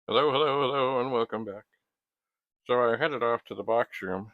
Hello, hello, hello, and welcome back. So I headed off to the box room,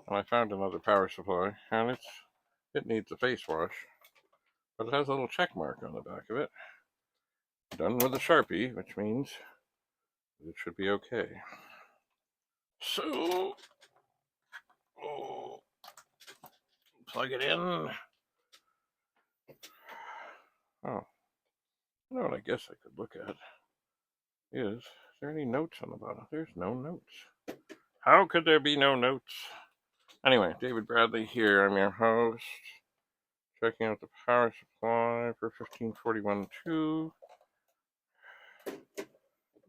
and I found another power supply, and it needs a face wash, but it has a little check mark on the back of it. Done with a Sharpie, which means it should be okay. So, oh, plug it in. Oh, you know what I guess I could look at is there any notes on the bottom? There's no notes. How could there be no notes? Anyway, David Bradley here. I'm your host. Checking out the power supply for 1541-2,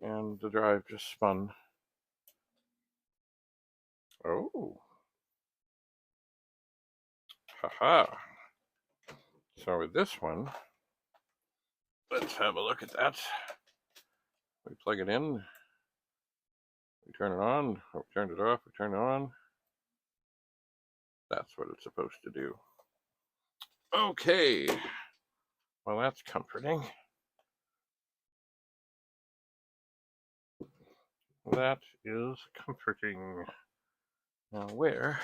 and the drive just spun. Oh, haha. So with this one, let's have a look at that. We plug it in, we turn it on, we turn it off, we turn it on. That's what it's supposed to do. Okay, well that's comforting. That is comforting. Now where?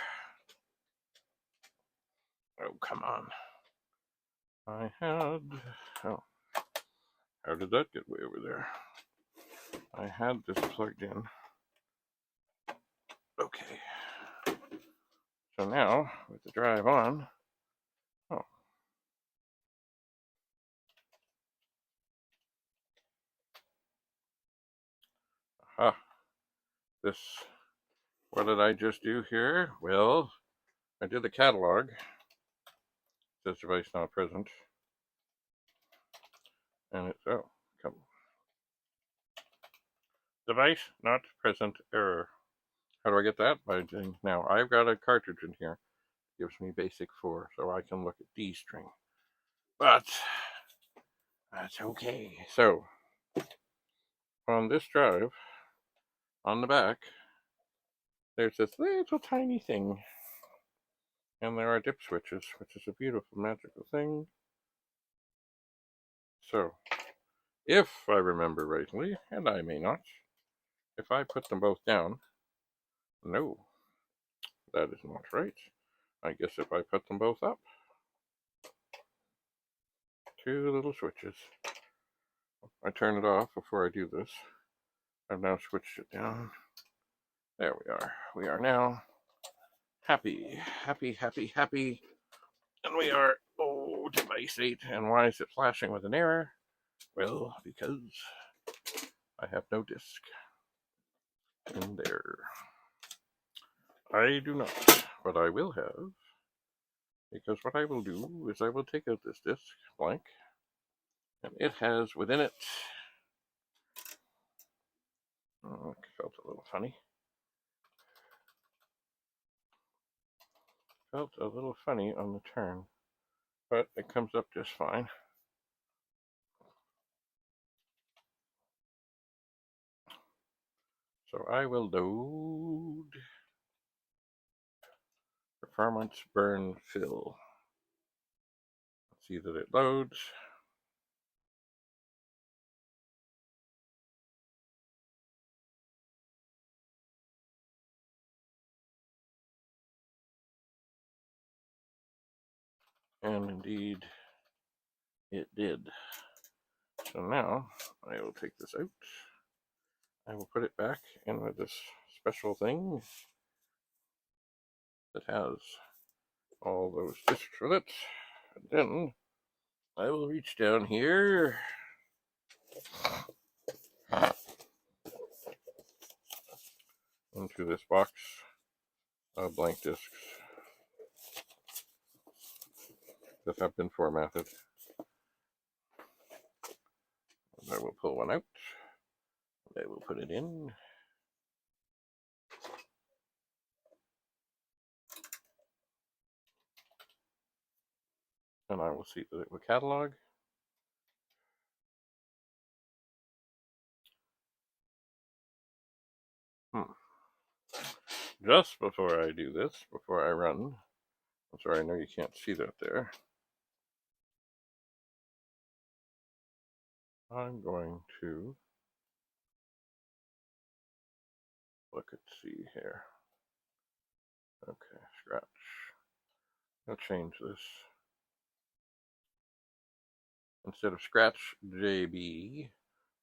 Oh, come on. I had, oh, how did that get way over there? I had this plugged in. Okay. So now, with the drive on, oh, aha, this, what did I just do here? Well, I did the catalog. It says device not present. And it's, oh, come. Device not present error. How do I get that? By doing, now I've got a cartridge in here. It gives me basic 4, so I can look at D string. But, that's okay. So, on this drive, on the back, there's this little tiny thing. And there are dip switches, which is a beautiful, magical thing. So, if I remember rightly, and I may not, if I put them both down, no, that is not right. I guess if I put them both up, 2 little switches. I turn it off before I do this. I've now switched it down. There we are. We are now happy, happy, happy, happy. And we are, oh, device 8. And why is it flashing with an error? Well, because I have no disk in there. I do not, but I will have, because what I will do is I will take out this disk, blank, and it has within it, oh, it felt a little funny, on the turn, but it comes up just fine. So I will load performance burn fill. See that it loads. And indeed, it did. So now I will take this out. I will put it back in with this special thing that has all those discs with it. And then I will reach down here into this box of blank discs that have been formatted. And I will pull one out. And I will put it in. And I will see that it will catalog. Just before I do this, before I run, I'm sorry, I know you can't see that there. I'm going to see here. Okay, scratch. I'll change this. Instead of scratch JB,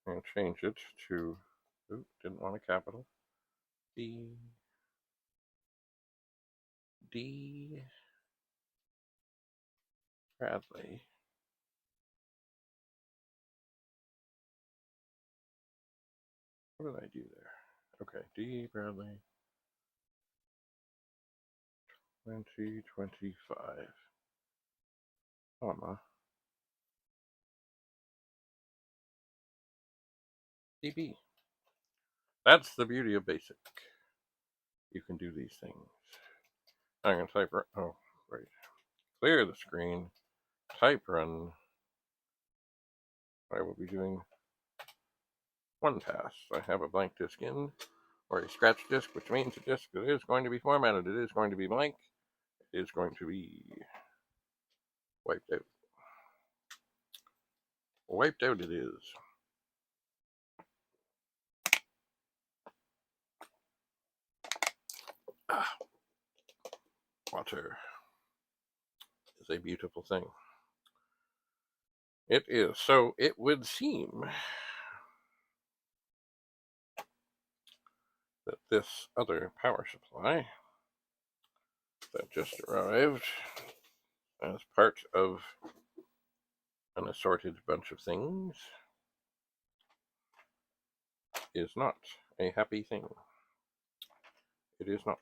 I'm going to change it to, ooh, didn't want a capital, D Bradley. What did I do there? Okay, D Bradley 2025, comma, DB. That's the beauty of BASIC. You can do these things. I'm going to type, oh, right. Clear the screen, type run. I will be doing one pass. I have a blank disk in, or a scratch disk, which means a disk that is going to be formatted. It is going to be blank. It is going to be wiped out. Wiped out it is. Ah, water is a beautiful thing. It is. So it would seem that this other power supply that just arrived as part of an assorted bunch of things is not a happy thing. It is not.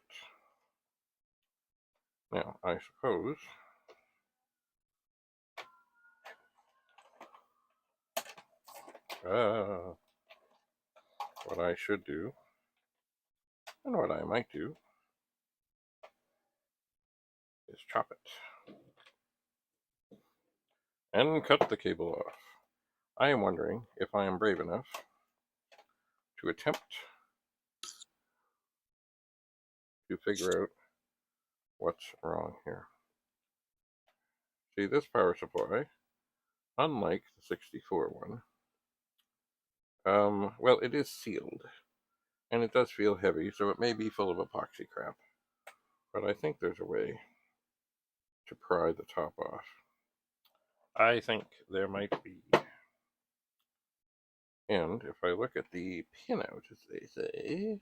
Now, I suppose what I should do, and what I might do, is chop it and cut the cable off. I am wondering if I am brave enough to attempt to figure out what's wrong here. See, this power supply, unlike the 64 one, well, it is sealed, and it does feel heavy, so it may be full of epoxy crap. But I think there's a way to pry the top off. I think there might be. And if I look at the pinout, as they say,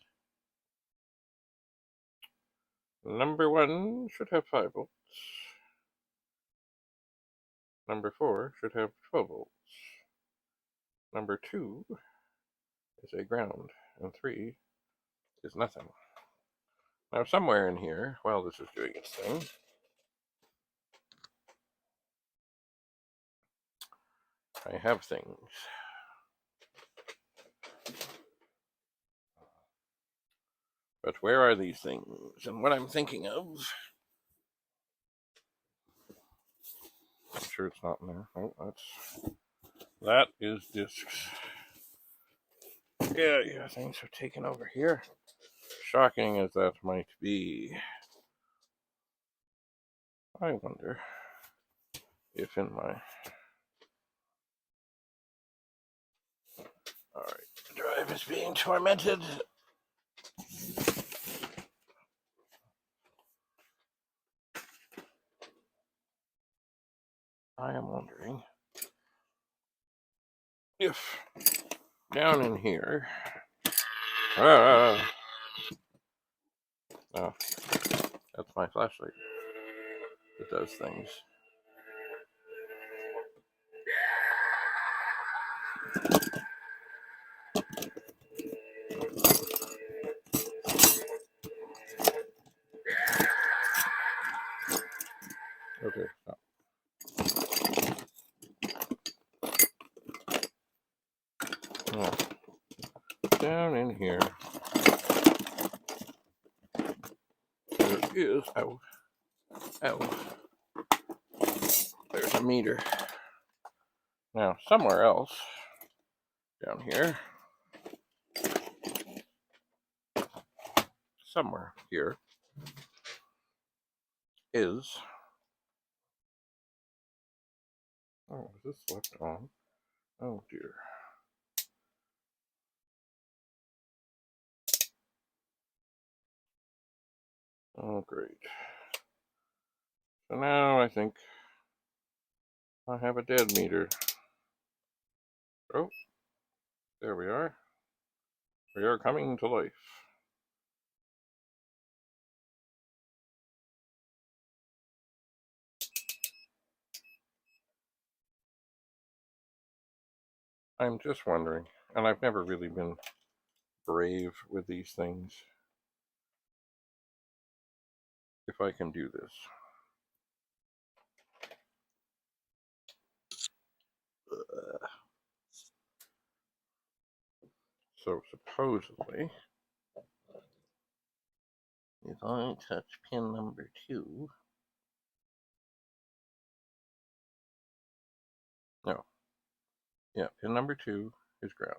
number 1 should have 5 volts. Number 4 should have 12 volts. Number 2 is a ground, and 3 is nothing. Now, somewhere in here, while this is doing its thing, I have things. But where are these things? And what I'm thinking of... I'm sure it's not in there. Oh, that is discs. Yeah, things are taken over here. Shocking as that might be, I wonder if in my... Alright, the drive is being tormented. I am wondering if down in here... Oh, that's my flashlight. It does things. Okay, stop. Oh. Down in here, there is... Ow. There's a meter. Now, somewhere else, down here, somewhere here, is... Oh, is this left on? Oh dear. Oh, great. So now I think I have a dead meter. Oh, there we are. We are coming to life. I'm just wondering, and I've never really been brave with these things, if I can do this. So supposedly, if I touch pin number 2, no, yeah, pin number 2 is ground.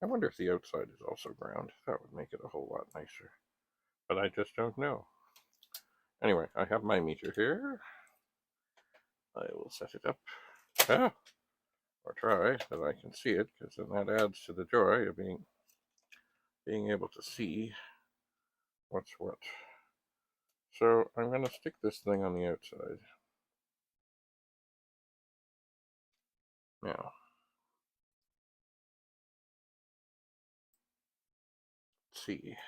I wonder if the outside is also ground. That would make it a whole lot nicer. But I just don't know. Anyway, I have my meter here. I will set it up. Or try that I can see it, because then that adds to the joy of being able to see what's what. So I'm going to stick this thing on the outside. Now, let's see.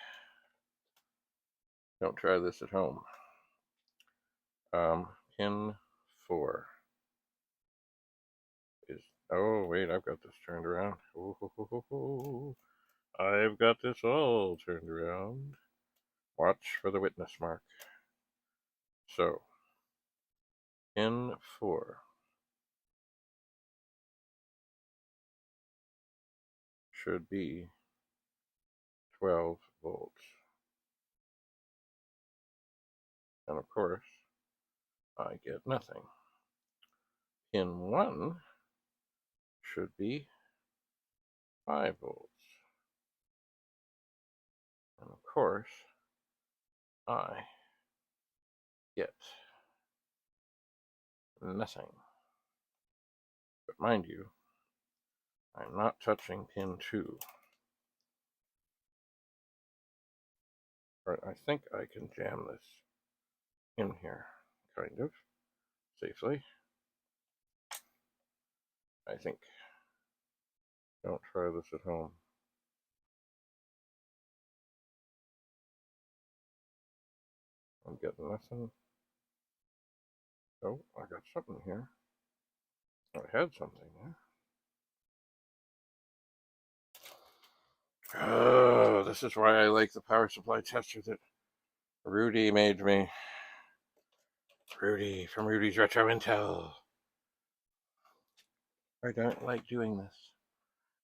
Don't try this at home. Pin 4 is, oh wait, I've got this turned around. Ooh, I've got this all turned around. Watch for the witness mark. So, pin 4 should be 12 volts. And of course, I get nothing. Pin 1 should be 5 volts. And of course, I get nothing. But mind you, I'm not touching pin 2. Or I think I can jam this in here, kind of, safely. I think. Don't try this at home. I'm getting nothing. Oh, I got something here. I had something there. Oh, this is why I like the power supply tester that Rudy made me. Rudy from Rudy's Retro Intel. I don't like doing this.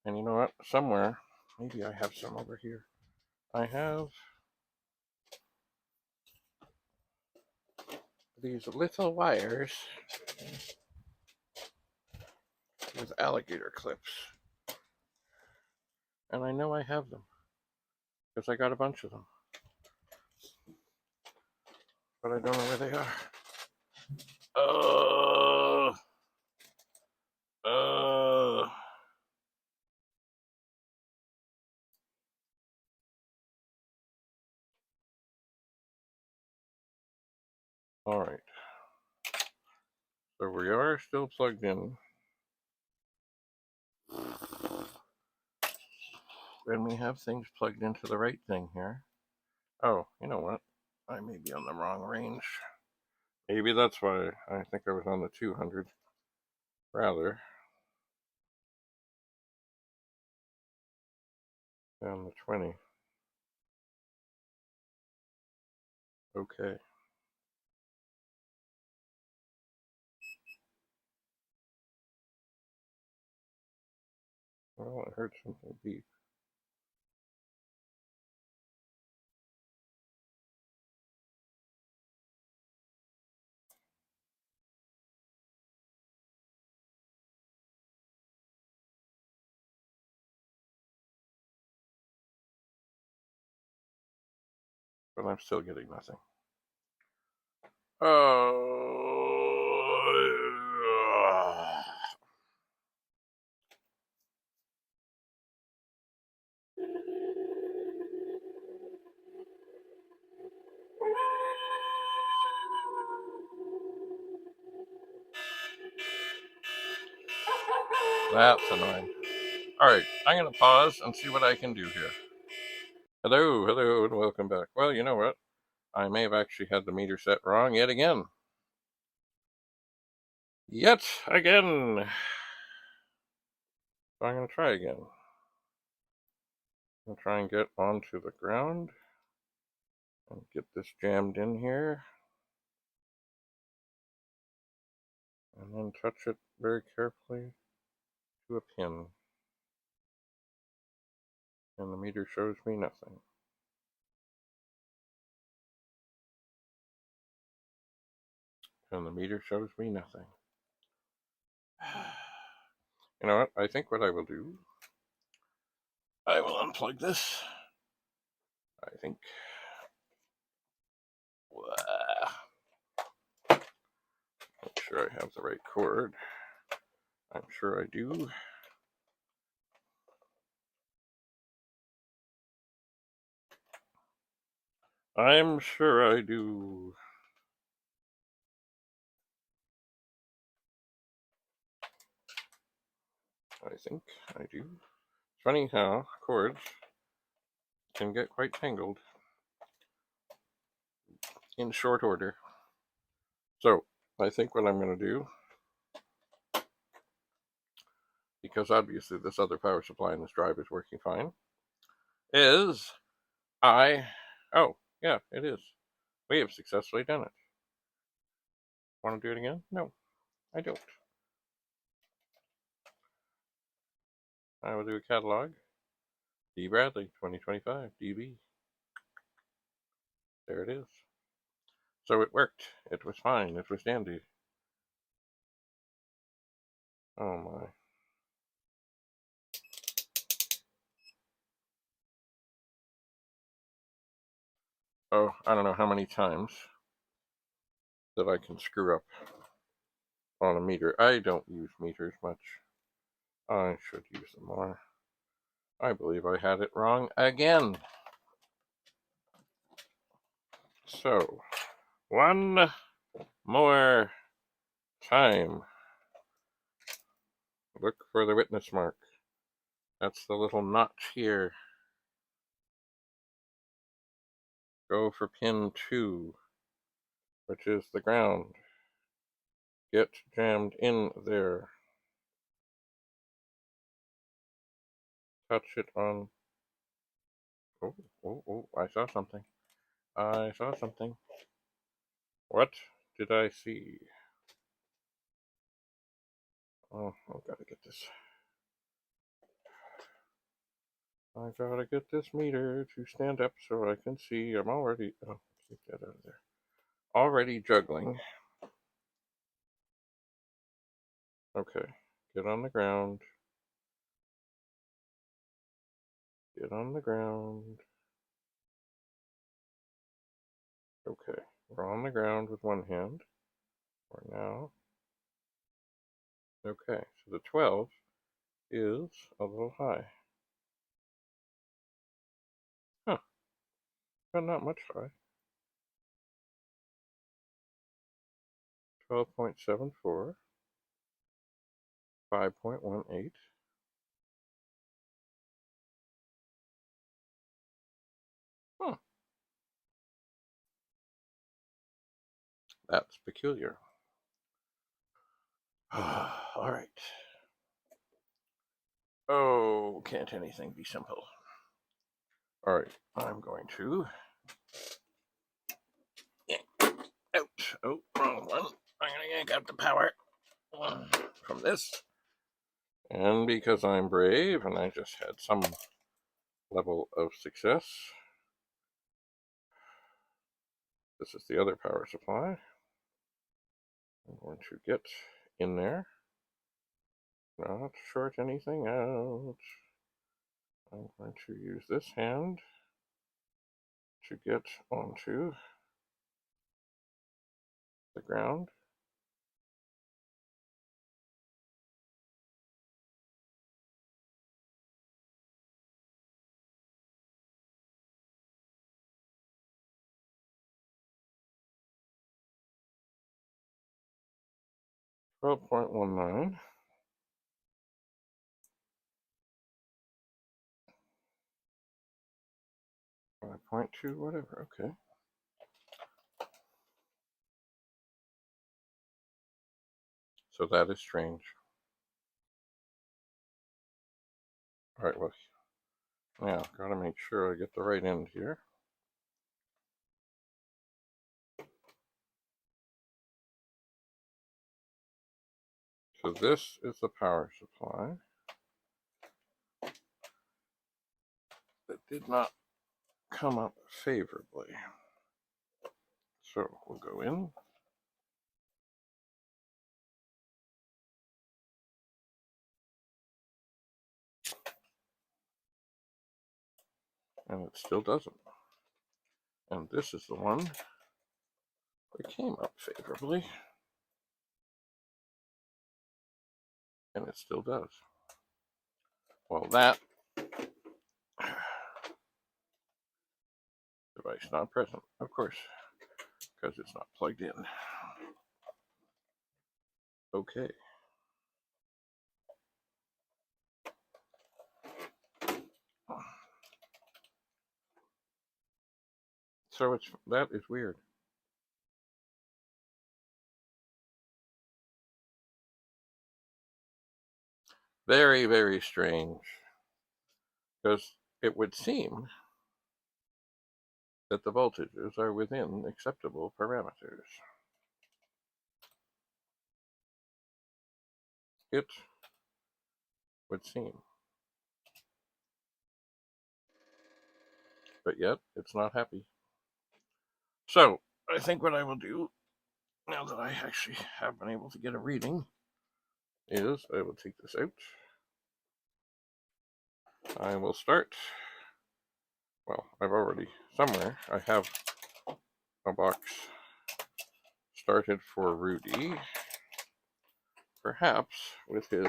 And you know what? Somewhere, maybe I have some over here. I have these little wires with alligator clips. And I know I have them because I got a bunch of them. But I don't know where they are. Oh. All right. So we are still plugged in. And we have things plugged into the right thing here. Oh, you know what? I may be on the wrong range. Maybe that's why I think I was on the 200 rather than the 20. Okay. Well, I heard something beep. But I'm still getting nothing. Oh. That's annoying. Alright, I'm going to pause and see what I can do here. Hello, hello, and welcome back. Well, you know what? I may have actually had the meter set wrong yet again. Yet again! So I'm going to try again. I'm going to try and get onto the ground and get this jammed in here. And then touch it very carefully to a pin. And the meter shows me nothing. And the meter shows me nothing. You know what? I think what I will do, I will unplug this. I think. Make sure I have the right cord. I'm sure I do. I'm sure I do. I think I do. It's funny how cords can get quite tangled in short order. So I think what I'm going to do, because obviously this other power supply in this drive is working fine, is oh, yeah, it is. We have successfully done it. Want to do it again? No, I don't. I will do a catalog. D. Bradley, 2025, DB. There it is. So it worked. It was fine. It was dandy. Oh my. Oh, I don't know how many times that I can screw up on a meter. I don't use meters much. I should use them more. I believe I had it wrong again. So, one more time. Look for the witness mark. That's the little notch here. Go for pin 2, which is the ground. Get jammed in there. Touch it on. Oh, I saw something. I saw something. What did I see? Oh, I've got to get this. I gotta get this meter to stand up so I can see. I'm already. Oh, keep that out of there. Already juggling. Okay, get on the ground. Get on the ground. Okay, we're on the ground with one hand. We're now. Okay, so the 12 is a little high. Huh, but not much high. 12.74, 5.18. Huh, that's peculiar. All right. Oh, can't anything be simple? All right, I'm going to. Out. Oh, wrong one. I'm going to yank out the power from this. And because I'm brave and I just had some level of success, this is the other power supply. I'm going to get in there, not short anything out. I'm going to use this hand to get onto the ground. .19. 0.2, whatever, okay. So that is strange. All right, well, now gotta make sure I get the right end here. So this is the power supply that did not come up favorably. So we'll go in. And it still doesn't. And this is the one that came up favorably. And it still does. Well, that device not present, of course, because it's not plugged in. Okay. So that is weird. Very, very strange. Because it would seem that the voltages are within acceptable parameters. It would seem. But yet, it's not happy. So, I think what I will do, now that I actually have been able to get a reading, is I will take this out. I will start. Well, I've already, somewhere, I have a box started for Rudy, perhaps with his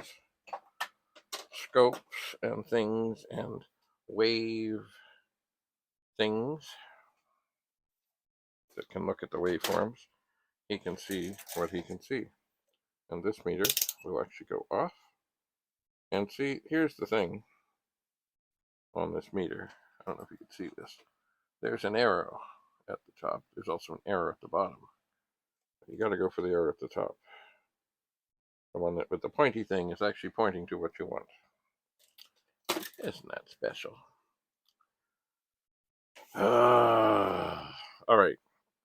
scopes and things and wave things that can look at the waveforms. He can see what he can see. And this meter will actually go off. And see, here's the thing on this meter. I don't know if you can see this. There's an arrow at the top. There's also an arrow at the bottom. You got to go for the arrow at the top. The one that with the pointy thing is actually pointing to what you want. Isn't that special? All right.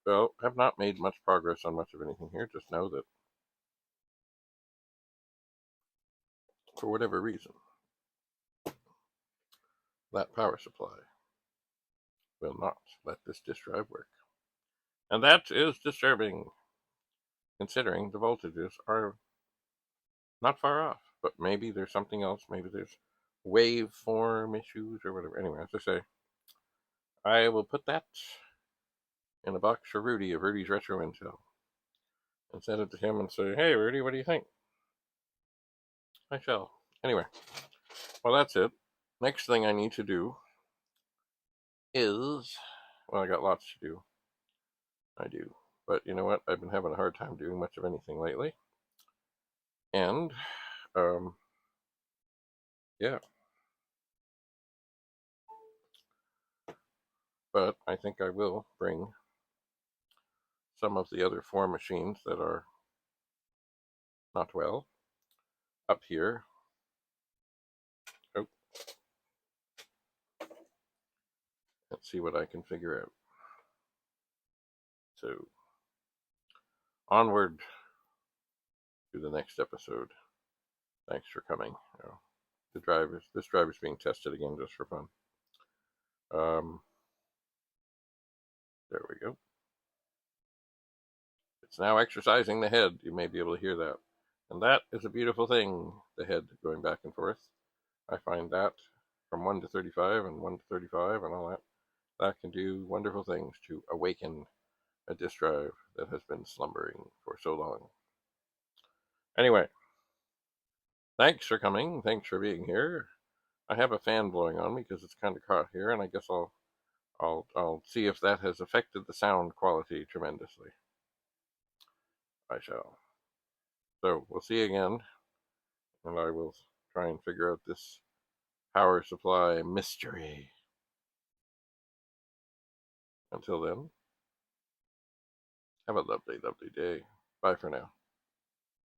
Well, have not made much progress on much of anything here. Just know that for whatever reason, that power supply will not let this disk drive work. And that is disturbing, considering the voltages are not far off. But maybe there's something else. Maybe there's waveform issues or whatever. Anyway, as I say, I will put that in a box for Rudy of Rudy's Retro Intel and send it to him and say, hey, Rudy, what do you think? I shall. Anyway, well, that's it. Next thing I need to do is, well, I got lots to do. I do. But you know what? I've been having a hard time doing much of anything lately. And, yeah. But I think I will bring some of the other 4 machines that are not well up here. Oh. Let's see what I can figure out. So, onward to the next episode. Thanks for coming. This drive is being tested again just for fun. There we go. It's now exercising the head. You may be able to hear that. And that is a beautiful thing, the head going back and forth. I find that from 1 to 35 and 1 to 35 and all that, that can do wonderful things to awaken a disk drive that has been slumbering for so long. Anyway, thanks for coming. Thanks for being here. I have a fan blowing on me because it's kind of hot here, and I guess I'll see if that has affected the sound quality tremendously. I shall. So we'll see you again, and I will try and figure out this power supply mystery. Until then, have a lovely, lovely day. Bye for now.